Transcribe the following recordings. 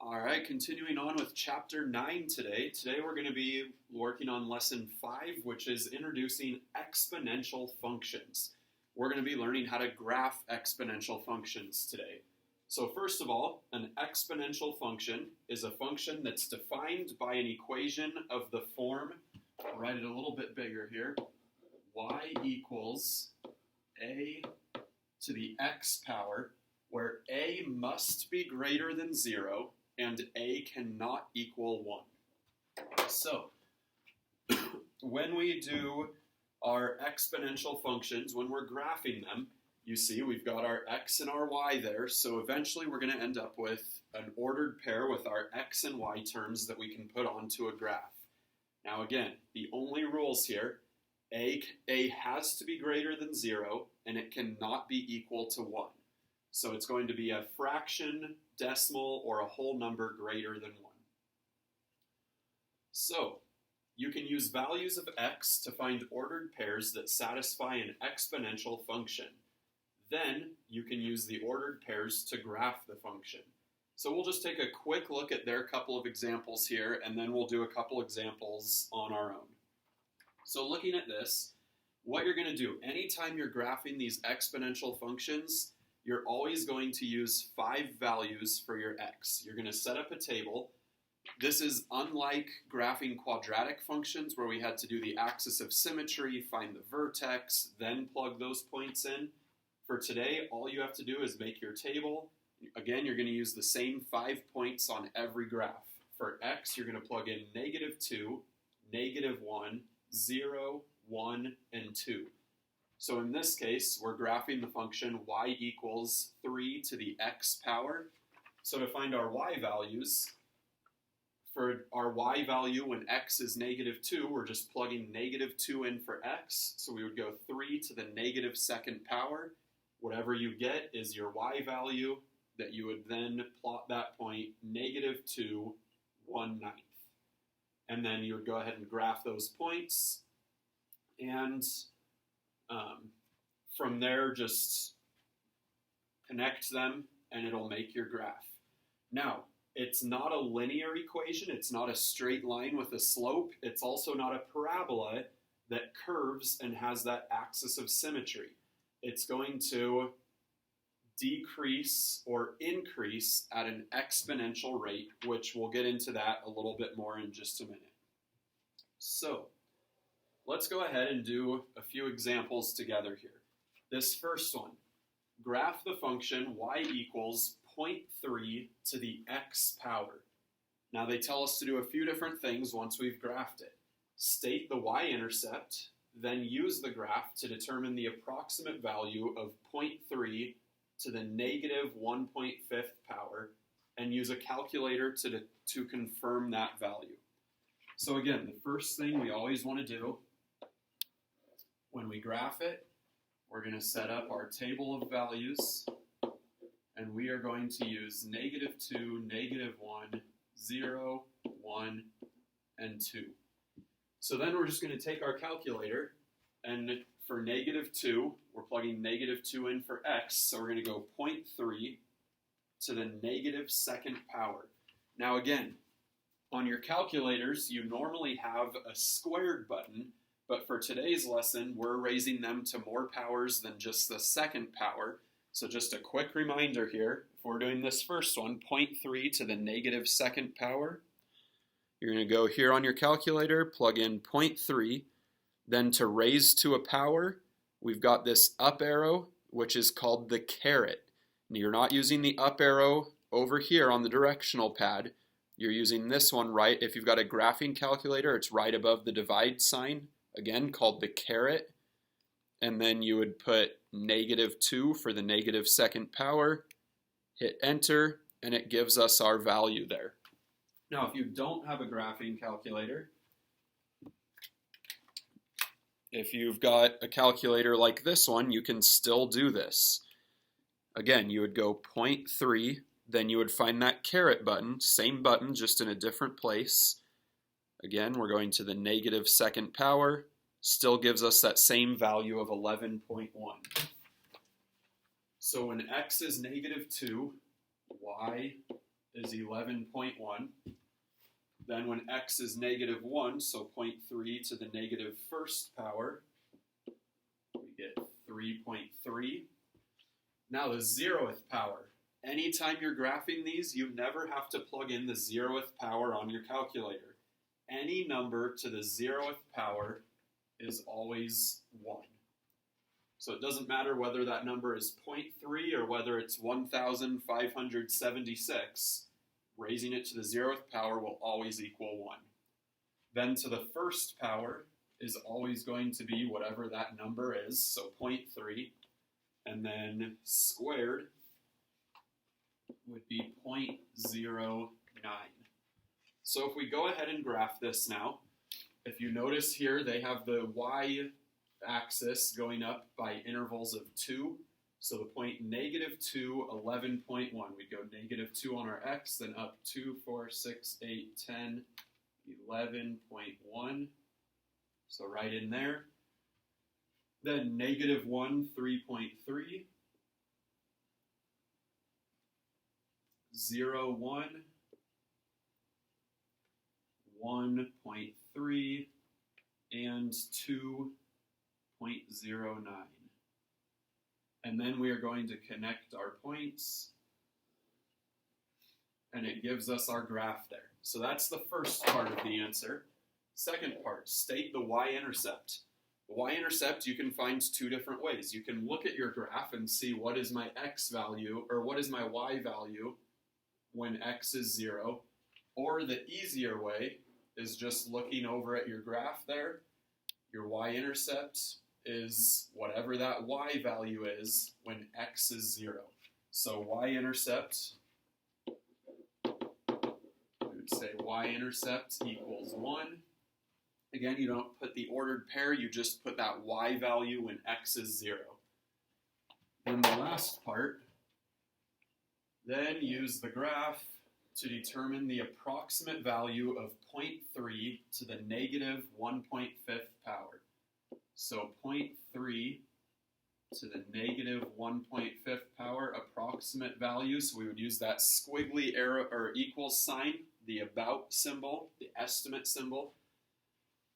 All right, continuing on with Chapter 9 today. Today we're going to be working on Lesson 5, which is introducing exponential functions. We're going to be learning how to graph exponential functions today. So first of all, an exponential function is a function that's defined by an equation of the form, I'll write it a little bit bigger here, y equals a to the x power, where a must be greater than 0 and a cannot equal 1. So, when we do our exponential functions, when we're graphing them, you see we've got our x and our y there, so eventually we're going to end up with an ordered pair with our x and y terms that we can put onto a graph. Now again, the only rules here, a has to be greater than 0 and it cannot be equal to 1. So it's going to be a fraction, decimal, or a whole number greater than 1. So, you can use values of x to find ordered pairs that satisfy an exponential function. Then, you can use the ordered pairs to graph the function. So we'll just take a quick look at their couple of examples here, and then we'll do a couple examples on our own. So looking at this, what you're going to do, anytime you're graphing these exponential functions, you're always going to use 5 values for your x. You're going to set up a table. This is unlike graphing quadratic functions where we had to do the axis of symmetry, find the vertex, then plug those points in. For today, all you have to do is make your table. Again, you're going to use the same 5 points on every graph. For x, you're going to plug in -2, -1, 0, 1, and 2. So in this case, we're graphing the function y equals 3 to the x power. So to find our y values, for our y value when x is -2, we're just plugging -2 in for x. So we would go 3 to the -2nd power. Whatever you get is your y value that you would then plot that point -2, 1/9. And then you would go ahead and graph those points. And from there, just connect them and it'll make your graph. Now, it's not a linear equation. It's not a straight line with a slope. It's also not a parabola that curves and has that axis of symmetry. It's going to decrease or increase at an exponential rate, which we'll get into that a little bit more in just a minute. So, let's go ahead and do a few examples together here. This first one, graph the function y equals 0.3 to the x power. Now they tell us to do a few different things once we've graphed it. State the y-intercept, then use the graph to determine the approximate value of 0.3 to the -1.5 power, and use a calculator to confirm that value. So again, the first thing we always want to do when we graph it, we're going to set up our table of values, and we are going to use -2, -1, 0, 1, and 2. So then we're just going to take our calculator, and for -2, we're plugging -2 in for x, so we're going to go 0.3 to the -2nd power. Now again, on your calculators, you normally have a squared button, but for today's lesson, we're raising them to more powers than just the second power. So just a quick reminder here, if we're doing this first one, 0.3 to the -2nd power, you're going to go here on your calculator, plug in 0.3, then to raise to a power, we've got this up arrow, which is called the caret. And you're not using the up arrow over here on the directional pad. You're using this one right, if you've got a graphing calculator, it's right above the divide sign, again called the caret, and then you would put -2 for the -2nd power, hit enter, and it gives us our value there. Now if you don't have a graphing calculator, if you've got a calculator like this one, you can still do this. Again, you would go 0.3, then you would find that caret button, same button, just in a different place. Again, we're going to the -2nd power, still gives us that same value of 11.1. So when x is -2, y is 11.1. Then when x is negative 1, so 0.3 to the negative first power, we get 3.3. Now the 0th power. Anytime you're graphing these, you never have to plug in the 0th power on your calculator. Any number to the 0th power is always 1. So it doesn't matter whether that number is 0.3 or whether it's 1,576. Raising it to the 0th power will always equal 1. Then to the first power is always going to be whatever that number is, so 0.3. And then squared would be 0.09. So if we go ahead and graph this now, if you notice here, they have the y-axis going up by intervals of 2. So the point -2, 11.1. We'd go -2 on our x, then up 2, 4, 6, 8, 10, 11.1. So right in there. Then -1, 3.3. 0, 1. 1.3. And 2.09. And then we are going to connect our points, and it gives us our graph there. So that's the first part of the answer. Second part, state the y-intercept. The y-intercept you can find two different ways. You can look at your graph and see what is my x value, or what is my y value when x is 0. Or the easier way is just looking over at your graph there. Your y-intercept is whatever that y value is when x is 0. So y-intercept, we would say y-intercept equals 1. Again, you don't put the ordered pair, you just put that y value when x is 0. Then the last part, then use the graph to determine the approximate value of 0.3 to the -1.5 power. So 0.3 to the -1.5 power approximate value. So we would use that squiggly arrow or equal sign, the about symbol, the estimate symbol.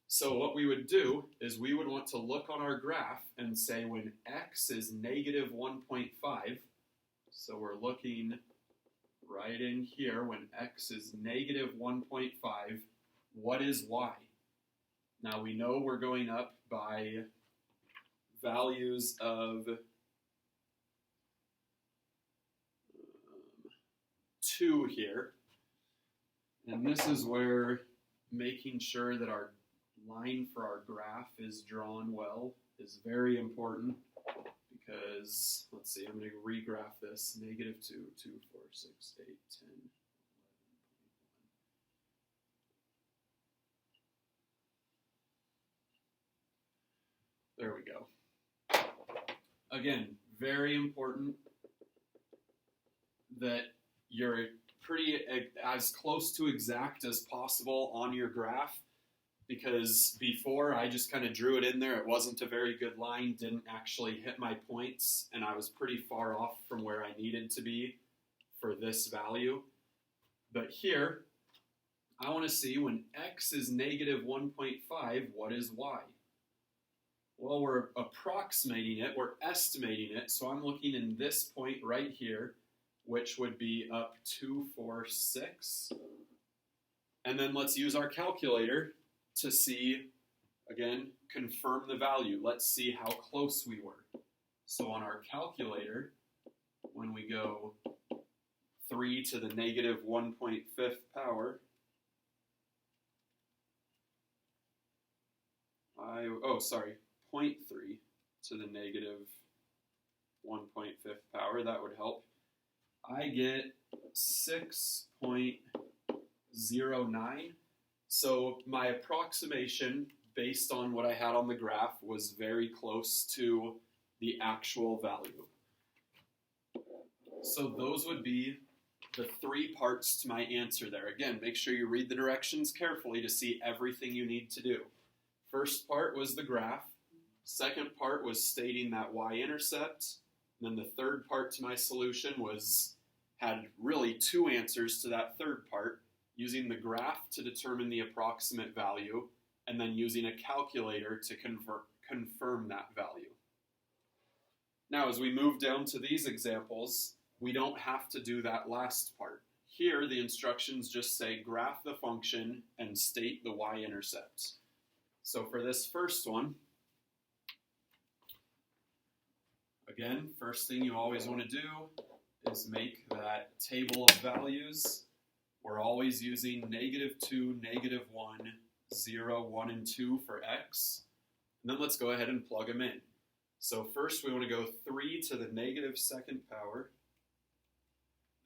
So what we would do is we would want to look on our graph and say when x is -1.5, so we're looking right in here when x is -1.5, what is y? Now we know we're going up by values of 2 here. And this is where making sure that our line for our graph is drawn well is very important, because, let's see, I'm going to regraph this, -2, 2, 4, 6, 8, 10, 11.1. There we go. Again, very important that you're as close to exact as possible on your graph, because before I just kind of drew it in there. It wasn't a very good line, didn't actually hit my points, and I was pretty far off from where I needed to be for this value. But here, I want to see when x is -1.5, what is y? Well, we're approximating it, we're estimating it, so I'm looking in this point right here, which would be up 2, 4, 6. And then let's use our calculator to see, again, confirm the value. Let's see how close we were. So on our calculator, when we go 3 to the -1.5 power, 0.3 to the -1.5 power, that would help. I get 6.09. So my approximation, based on what I had on the graph, was very close to the actual value. So those would be the 3 parts to my answer there. Again, make sure you read the directions carefully to see everything you need to do. First part was the graph. Second part was stating that y-intercept. And then the third part to my solution was had really two answers to that third part, using the graph to determine the approximate value, and then using a calculator to confirm that value. Now, as we move down to these examples, we don't have to do that last part. Here, the instructions just say graph the function and state the y-intercept. So for this first one, again, first thing you always want to do is make that table of values. We're always using -2, -1, 0, 1, and 2 for x. And then let's go ahead and plug them in. So first we want to go 3 to the -2nd power.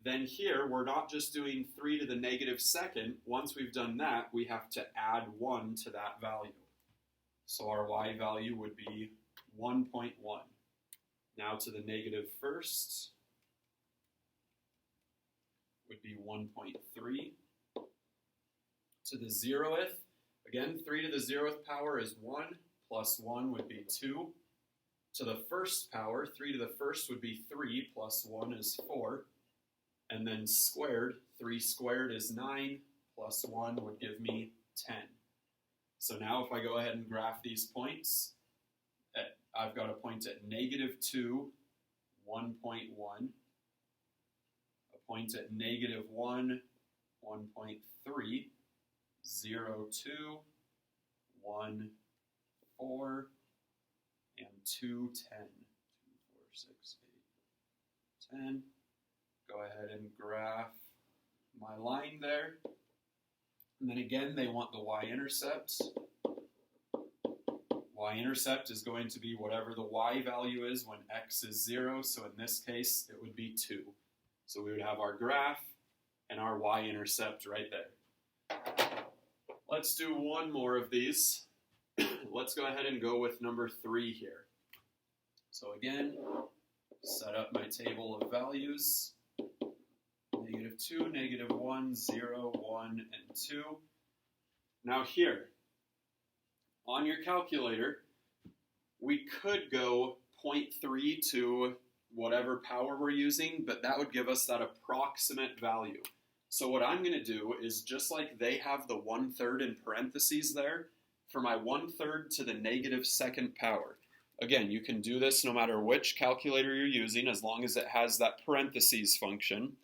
Then here, we're not just doing 3 to the -2nd. Once we've done that, we have to add 1 to that value. So our y value would be 1.1. Now to the -1st would be 1.3. To the 0th, again, 3 to the 0th power is 1, plus 1 would be 2. To the 1st power, 3 to the 1st would be 3, plus 1 is 4. And then squared, 3 squared is 9, plus 1 would give me 10. So now if I go ahead and graph these points, I've got a point at -2, 1.1, a point at -1, 1.3, 0, 2, 1, 4, and 2, 10. 2, 4, 6, 8, 10. Go ahead and graph my line there. And then again, they want the y-intercept. Y-intercept is going to be whatever the y value is when x is 0. So in this case, it would be 2. So we would have our graph and our y-intercept right there. Let's do one more of these. Let's go ahead and go with number 3 here. So again, set up my table of values. -2, -1, 0, 1, and 2. Now here, on your calculator, we could go 0.3 to whatever power we're using, but that would give us that approximate value. So what I'm going to do is, just like they have the 1/3 in parentheses there, for my 1/3 to the -2nd power. Again, you can do this no matter which calculator you're using, as long as it has that parentheses function.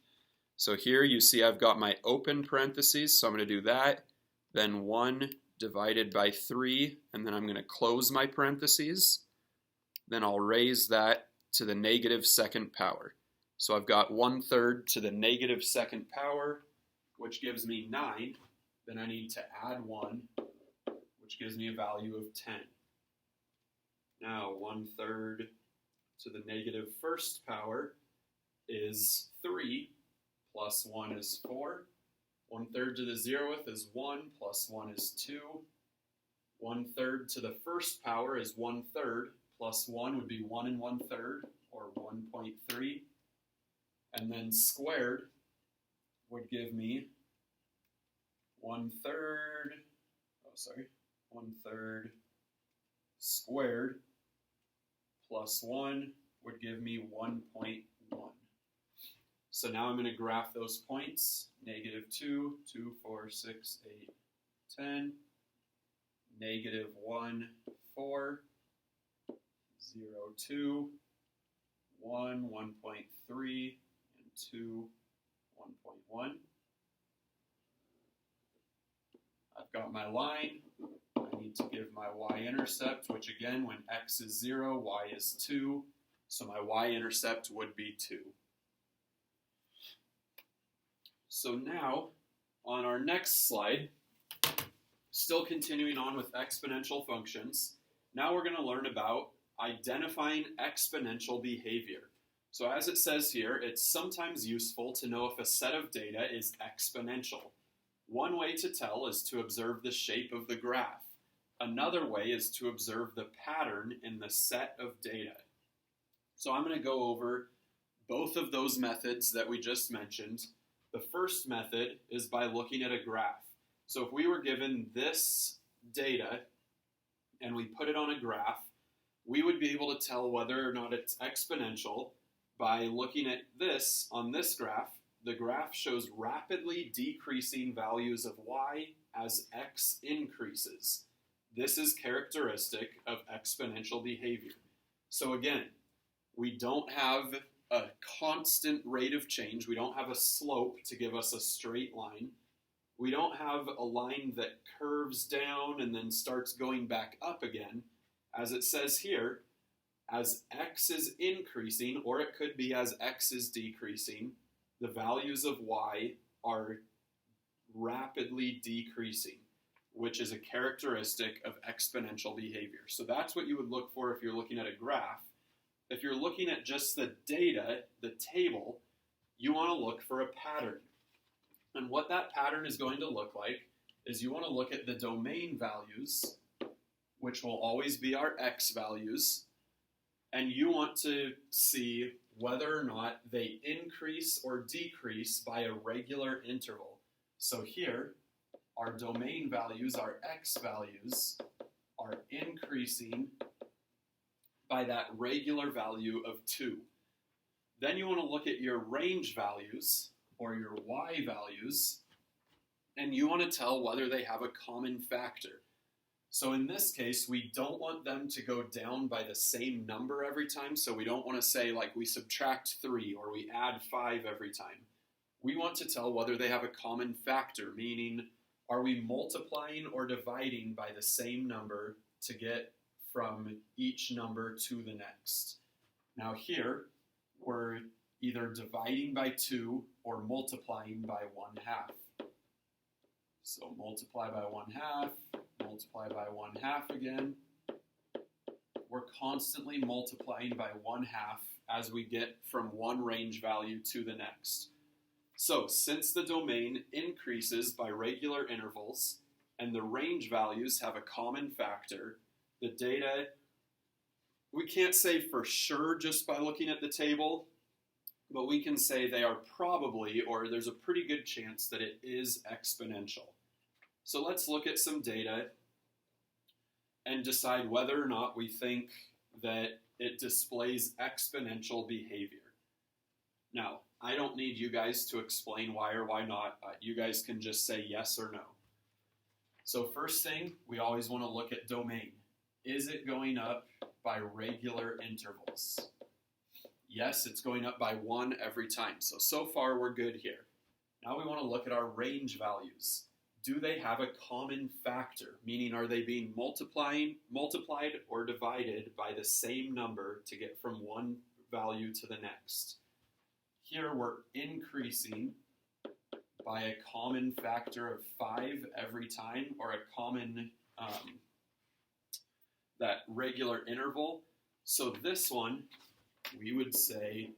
So here you see I've got my open parentheses, so I'm going to do that, then 1 divided by 3, and then I'm going to close my parentheses. Then I'll raise that to the -2nd power. So I've got 1/3 to the -2nd power, which gives me 9. Then I need to add 1, which gives me a value of 10. Now 1/3 to the -1st power is 3, plus 1 is 4. 1/3 to the 0th is 1, plus 1 is 2. 1/3 to the 1st power is 1/3, plus 1 would be 1 1/3, or 1.3. And then squared would give me 1/3 squared plus 1 would give me 1.1. So now I'm going to graph those points. -2, 2, 4, 6, 8, 10. -1, 4. 0, 2. 1, 1.3. And 2, 1.1. I've got my line. I need to give my y-intercept, which again, when x is 0, y is 2. So my y-intercept would be 2. So now, on our next slide, still continuing on with exponential functions, now we're going to learn about identifying exponential behavior. So as it says here, it's sometimes useful to know if a set of data is exponential. One way to tell is to observe the shape of the graph. Another way is to observe the pattern in the set of data. So I'm going to go over both of those methods that we just mentioned. The first method is by looking at a graph. So if we were given this data and we put it on a graph, we would be able to tell whether or not it's exponential by looking at this on this graph the graph shows rapidly decreasing values of y as x increases. This is characteristic of exponential behavior. So again, we don't have a constant rate of change. We don't have a slope to give us a straight line. We don't have a line that curves down and then starts going back up again. As it says here, as x is increasing, or it could be as x is decreasing, the values of y are rapidly decreasing, which is a characteristic of exponential behavior. So that's what you would look for if you're looking at a graph. If you're looking at just the data, the table, you want to look for a pattern. And what that pattern is going to look like is you want to look at the domain values, which will always be our x values, and you want to see whether or not they increase or decrease by a regular interval. So here, our domain values, our x values, are increasing by that regular value of 2. Then you want to look at your range values, or your y values, and you want to tell whether they have a common factor. So in this case, we don't want them to go down by the same number every time, so we don't want to say like we subtract 3 or we add 5 every time. We want to tell whether they have a common factor, meaning are we multiplying or dividing by the same number to get from each number to the next. Now here, we're either dividing by 2 or multiplying by 1/2. So multiply by 1/2, multiply by 1/2 again. We're constantly multiplying by 1/2 as we get from one range value to the next. So since the domain increases by regular intervals and the range values have a common factor, the data, we can't say for sure just by looking at the table, but we can say they are probably, or there's a pretty good chance that it is exponential. So let's look at some data and decide whether or not we think that it displays exponential behavior. Now, I don't need you guys to explain why or why not. You guys can just say yes or no. So first thing, we always want to look at domain. Is it going up by regular intervals? Yes, it's going up by 1 every time. So far we're good here. Now we want to look at our range values. Do they have a common factor? Meaning, are they being multiplied or divided by the same number to get from one value to the next? Here we're increasing by a common factor of 5 every time, or a common, that regular interval. So this one, we would say,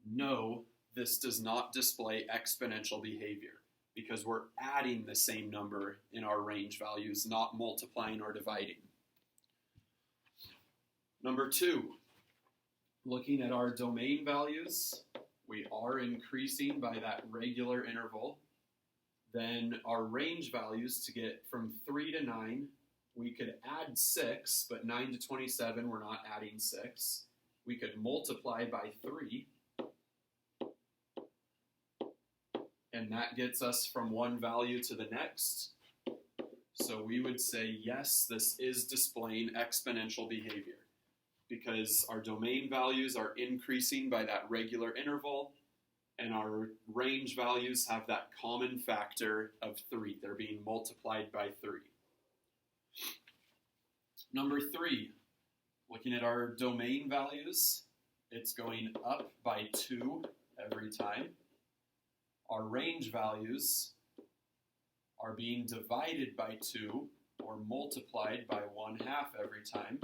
no, this does not display exponential behavior, because we're adding the same number in our range values, not multiplying or dividing. Number 2, looking at our domain values, we are increasing by that regular interval. Then our range values, to get from 3 to 9, we could add 6, but 9 to 27, we're not adding 6. We could multiply by 3, and that gets us from one value to the next. So we would say, yes, this is displaying exponential behavior, because our domain values are increasing by that regular interval, and our range values have that common factor of 3. They're being multiplied by 3. Number 3, looking at our domain values, it's going up by 2 every time. Our range values are being divided by 2 or multiplied by 1/2 every time.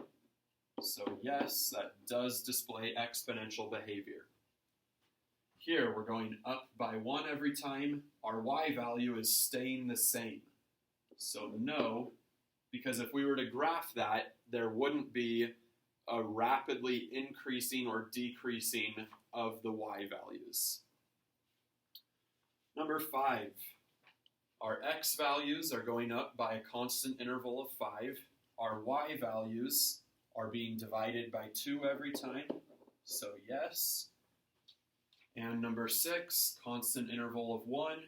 So yes, that does display exponential behavior. Here we're going up by 1 every time. Our y value is staying the same. So no, because if we were to graph that, there wouldn't be a rapidly increasing or decreasing of the y values. Number 5, our x values are going up by a constant interval of 5. Our y values are being divided by 2 every time, so yes. And number 6, constant interval of 1.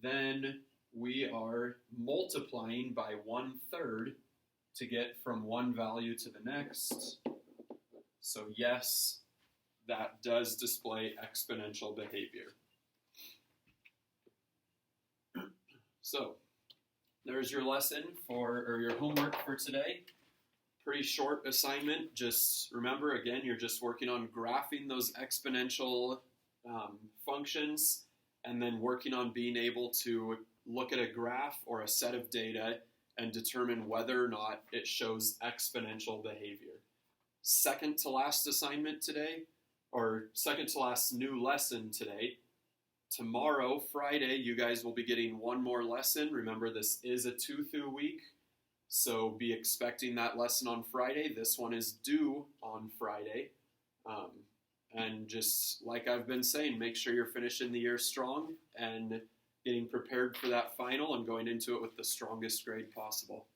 Then we are multiplying by 1/3 to get from one value to the next. So yes, that does display exponential behavior. So there's your lesson or your homework for today. Pretty short assignment. Just remember, again, you're just working on graphing those exponential functions and then working on being able to look at a graph or a set of data and determine whether or not it shows exponential behavior. Second to last assignment today, or second to last new lesson today. Tomorrow, Friday, you guys will be getting one more lesson. Remember, this is a 2-through week, so be expecting that lesson on Friday. This one is due on Friday. And just like I've been saying, make sure you're finishing the year strong and getting prepared for that final and going into it with the strongest grade possible.